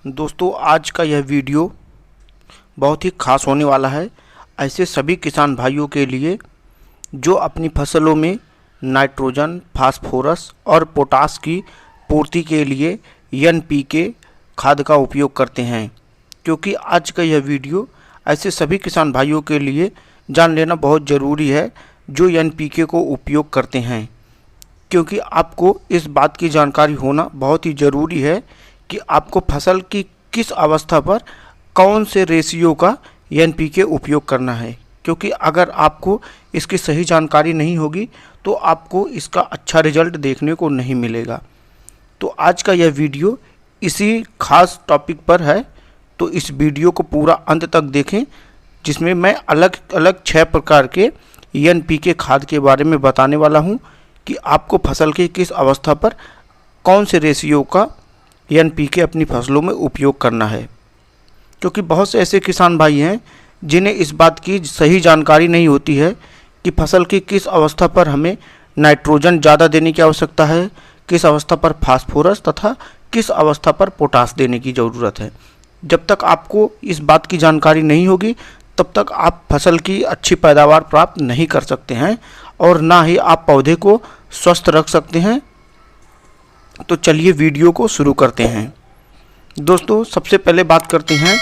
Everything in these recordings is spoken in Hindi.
दोस्तों आज का यह वीडियो बहुत ही खास होने वाला है ऐसे सभी किसान भाइयों के लिए जो अपनी फसलों में नाइट्रोजन, फास्फोरस और पोटास की पूर्ति के लिए एनपीके खाद का उपयोग करते हैं। क्योंकि आज का यह वीडियो ऐसे सभी किसान भाइयों के लिए जान लेना बहुत ज़रूरी है जो एनपीके को उपयोग करते हैं, क्योंकि आपको इस बात की जानकारी होना बहुत ही ज़रूरी है कि आपको फसल की किस अवस्था पर कौन से रेशियो का एनपीके उपयोग करना है। क्योंकि अगर आपको इसकी सही जानकारी नहीं होगी तो आपको इसका अच्छा रिजल्ट देखने को नहीं मिलेगा। तो आज का यह वीडियो इसी खास टॉपिक पर है, तो इस वीडियो को पूरा अंत तक देखें, जिसमें मैं अलग अलग 6 प्रकार के एनपीके खाद के बारे में बताने वाला हूं कि आपको फसल की किस अवस्था पर कौन से रेशियो का एनपीके अपनी फसलों में उपयोग करना है। क्योंकि बहुत से ऐसे किसान भाई हैं जिन्हें इस बात की सही जानकारी नहीं होती है कि फसल की किस अवस्था पर हमें नाइट्रोजन ज़्यादा देने की आवश्यकता है, किस अवस्था पर फास्फोरस तथा किस अवस्था पर पोटास देने की ज़रूरत है। जब तक आपको इस बात की जानकारी नहीं होगी तब तक आप फसल की अच्छी पैदावार प्राप्त नहीं कर सकते हैं और ना ही आप पौधे को स्वस्थ रख सकते हैं। तो चलिए वीडियो को शुरू करते हैं। दोस्तों सबसे पहले बात करते हैं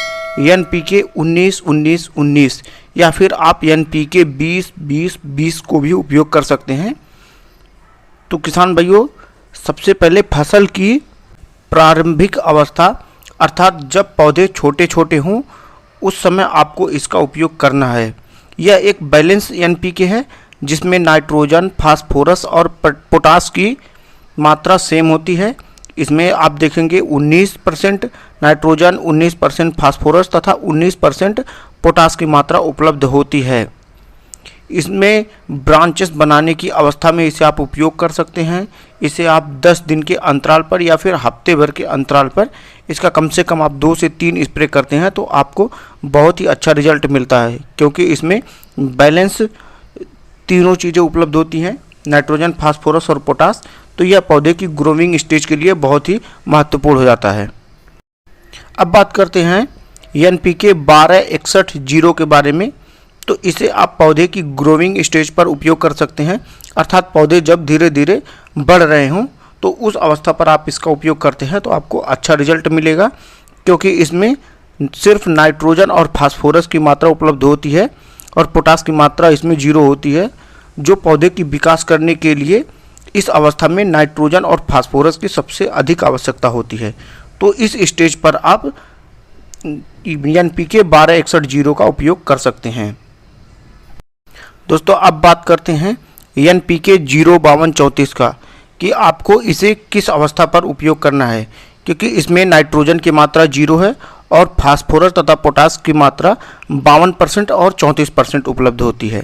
एनपीके 19-19-19 या फिर आप एनपीके 20-20-20 को भी उपयोग कर सकते हैं। तो किसान भाइयों, सबसे पहले फसल की प्रारंभिक अवस्था अर्थात जब पौधे छोटे छोटे हों उस समय आपको इसका उपयोग करना है। यह एक बैलेंस एनपीके है जिसमें नाइट्रोजन, फास्फोरस और पोटास की मात्रा सेम होती है। इसमें आप देखेंगे 19% नाइट्रोजन, 19% फास्फोरस तथा 19% पोटास की मात्रा उपलब्ध होती है। इसमें ब्रांचेस बनाने की अवस्था में इसे आप उपयोग कर सकते हैं। इसे आप 10 दिन के अंतराल पर या फिर हफ्ते भर के अंतराल पर इसका कम से कम आप 2 से 3 स्प्रे करते हैं तो आपको बहुत ही अच्छा रिजल्ट मिलता है। क्योंकि इसमें बैलेंस तीनों चीज़ें उपलब्ध होती हैं, नाइट्रोजन, फास्फोरस और पोटास। तो यह पौधे की ग्रोविंग स्टेज के लिए बहुत ही महत्वपूर्ण हो जाता है। अब बात करते हैं एनपीके 12-61-0 के बारे में। तो इसे आप पौधे की ग्रोविंग स्टेज पर उपयोग कर सकते हैं, अर्थात पौधे जब धीरे धीरे बढ़ रहे हों तो उस अवस्था पर आप इसका उपयोग करते हैं तो आपको अच्छा रिजल्ट मिलेगा। क्योंकि इसमें सिर्फ नाइट्रोजन और फास्फोरस की मात्रा उपलब्ध होती है और पोटास की मात्रा इसमें 0 होती है। जो पौधे की विकास करने के लिए इस अवस्था में नाइट्रोजन और फास्फोरस की सबसे अधिक आवश्यकता होती है। तो इस स्टेज पर आप एनपीके 12-61-0 का उपयोग कर सकते हैं। दोस्तों अब बात करते हैं एनपीके 0-52-34 का कि आपको इसे किस अवस्था पर उपयोग करना है। क्योंकि इसमें नाइट्रोजन की मात्रा 0 है और फास्फोरस तथा पोटास की मात्रा 52% और 34% उपलब्ध होती है।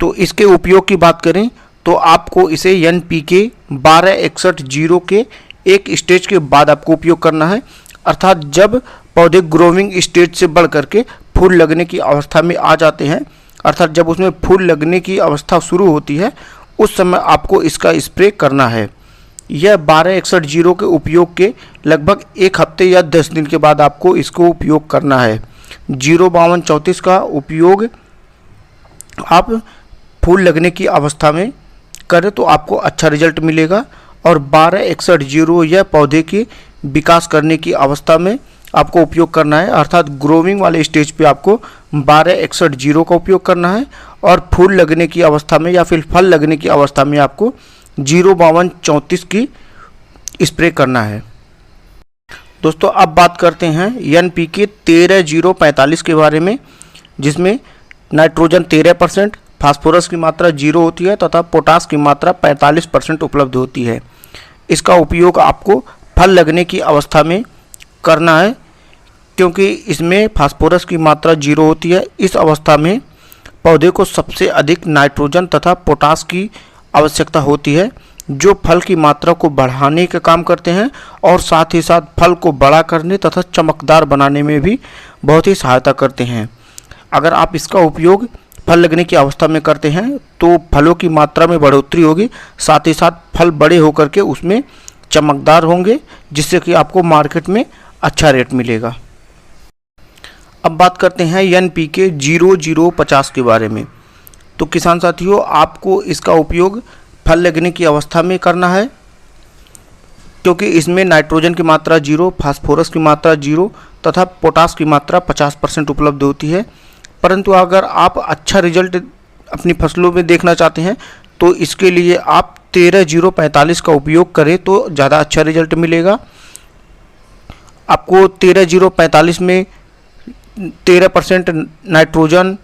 तो इसके उपयोग की बात करें तो आपको इसे एनपीके 12-61-0 के एक स्टेज के बाद आपको उपयोग करना है, अर्थात जब पौधे ग्रोविंग स्टेज से बढ़ करके फूल लगने की अवस्था में आ जाते हैं, अर्थात जब उसमें फूल लगने की अवस्था शुरू होती है उस समय आपको इसका स्प्रे करना है। यह 12-61-0 के उपयोग के लगभग 1 हफ्ते या 10 दिन के बाद आपको इसको उपयोग करना है। 0-52-34 का उपयोग आप फूल लगने की अवस्था में करें तो आपको अच्छा रिजल्ट मिलेगा और 12-61-0 यह पौधे की विकास करने की अवस्था में आपको उपयोग करना है, अर्थात ग्रोविंग वाले स्टेज पे आपको 12-61-0 का उपयोग करना है और फूल लगने की अवस्था में या फिर फल लगने की अवस्था में आपको 0-52-34 की स्प्रे करना है। दोस्तों अब बात करते हैं एनपीके 13-0-45 के बारे में, जिसमें नाइट्रोजन 13%, फास्फोरस की मात्रा 0 होती है तथा पोटास की मात्रा 45% उपलब्ध होती है। इसका उपयोग आपको फल लगने की अवस्था में करना है क्योंकि इसमें फास्फोरस की मात्रा 0 होती है। इस अवस्था में पौधे को सबसे अधिक नाइट्रोजन तथा पोटास की आवश्यकता होती है, जो फल की मात्रा को बढ़ाने का काम करते हैं और साथ ही साथ फल को बड़ा करने तथा चमकदार बनाने में भी बहुत ही सहायता करते हैं। अगर आप इसका उपयोग फल लगने की अवस्था में करते हैं तो फलों की मात्रा में बढ़ोतरी होगी, साथ ही साथ फल बड़े होकर के उसमें चमकदार होंगे, जिससे कि आपको मार्केट में अच्छा रेट मिलेगा। अब बात करते हैं NPK 0050 के बारे में। तो किसान साथियों, आपको इसका उपयोग फल लगने की अवस्था में करना है, क्योंकि इसमें नाइट्रोजन की मात्रा 0, फास्फोरस की मात्रा 0 तथा पोटास की मात्रा 50% उपलब्ध होती है। परंतु अगर आप अच्छा रिजल्ट अपनी फसलों में देखना चाहते हैं तो इसके लिए आप 13045 का उपयोग करें तो ज़्यादा अच्छा रिजल्ट मिलेगा। आपको 13045 में 13% नाइट्रोजन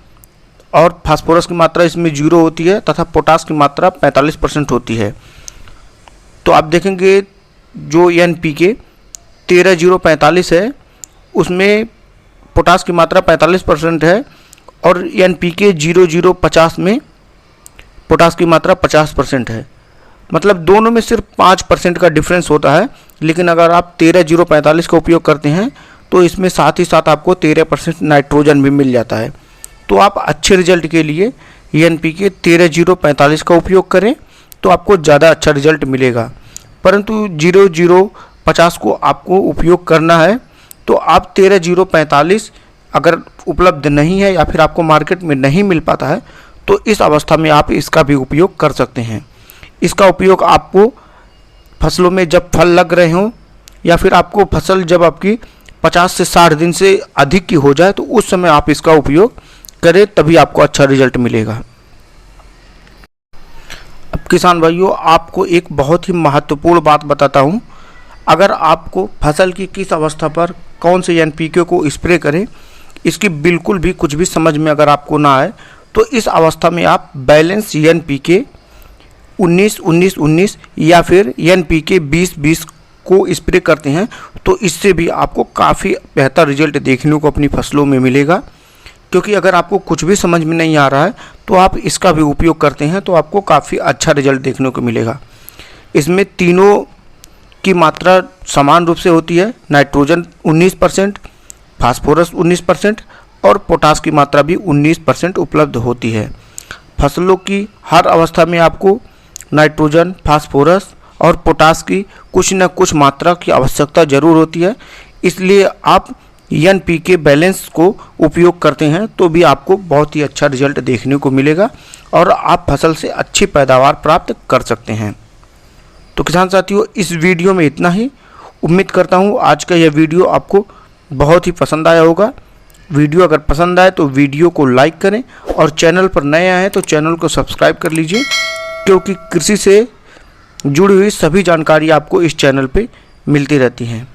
और फास्फोरस की मात्रा इसमें 0 होती है तथा पोटास की मात्रा 45% होती है। तो आप देखेंगे जो NPK 13045 है उसमें पोटास की मात्रा 45% है और NPK 0050 में पोटास की मात्रा 50% है। मतलब दोनों में सिर्फ 5% का डिफरेंस होता है। लेकिन अगर आप 13045 का उपयोग करते हैं तो इसमें साथ ही साथ आपको 13% नाइट्रोजन भी मिल जाता है। तो आप अच्छे रिजल्ट के लिए NPK 13045 का उपयोग करें तो आपको ज़्यादा अच्छा रिजल्ट मिलेगा। परंतु 0050 को आपको उपयोग करना है तो आप 13045 अगर उपलब्ध नहीं है या फिर आपको मार्केट में नहीं मिल पाता है तो इस अवस्था में आप इसका भी उपयोग कर सकते हैं। इसका उपयोग आपको फसलों में जब फल लग रहे हों या फिर आपको फसल जब आपकी 50 से 60 दिन से अधिक की हो जाए तो उस समय आप इसका उपयोग करें, तभी आपको अच्छा रिजल्ट मिलेगा। अब किसान भाइयों, आपको एक बहुत ही महत्वपूर्ण बात बताता हूँ। अगर आपको फसल की किस अवस्था पर कौन से NPK को स्प्रे करें इसकी बिल्कुल भी कुछ भी समझ में अगर आपको ना आए तो इस अवस्था में आप बैलेंस NPK 19-19-19 या फिर NPK 20-20 को स्प्रे करते हैं तो इससे भी आपको काफ़ी बेहतर रिजल्ट देखने को अपनी फसलों में मिलेगा। क्योंकि अगर आपको कुछ भी समझ में नहीं आ रहा है तो आप इसका भी उपयोग करते हैं तो आपको काफ़ी अच्छा रिजल्ट देखने को मिलेगा। इसमें तीनों की मात्रा समान रूप से होती है। नाइट्रोजन 19%, फास्फोरस 19% और पोटास की मात्रा भी 19% उपलब्ध होती है। फसलों की हर अवस्था में आपको नाइट्रोजन, फास्फोरस और पोटास की कुछ न कुछ मात्रा की आवश्यकता ज़रूर होती है। इसलिए आप NPK बैलेंस को उपयोग करते हैं तो भी आपको बहुत ही अच्छा रिजल्ट देखने को मिलेगा और आप फसल से अच्छी पैदावार प्राप्त कर सकते हैं। तो किसान साथियों, इस वीडियो में इतना ही। उम्मीद करता हूँ आज का यह वीडियो आपको बहुत ही पसंद आया होगा। वीडियो अगर पसंद आए तो वीडियो को लाइक करें और चैनल पर नए आए हैं तो चैनल को सब्सक्राइब कर लीजिए, क्योंकि कृषि से जुड़ी हुई सभी जानकारी आपको इस चैनल पे मिलती रहती हैं।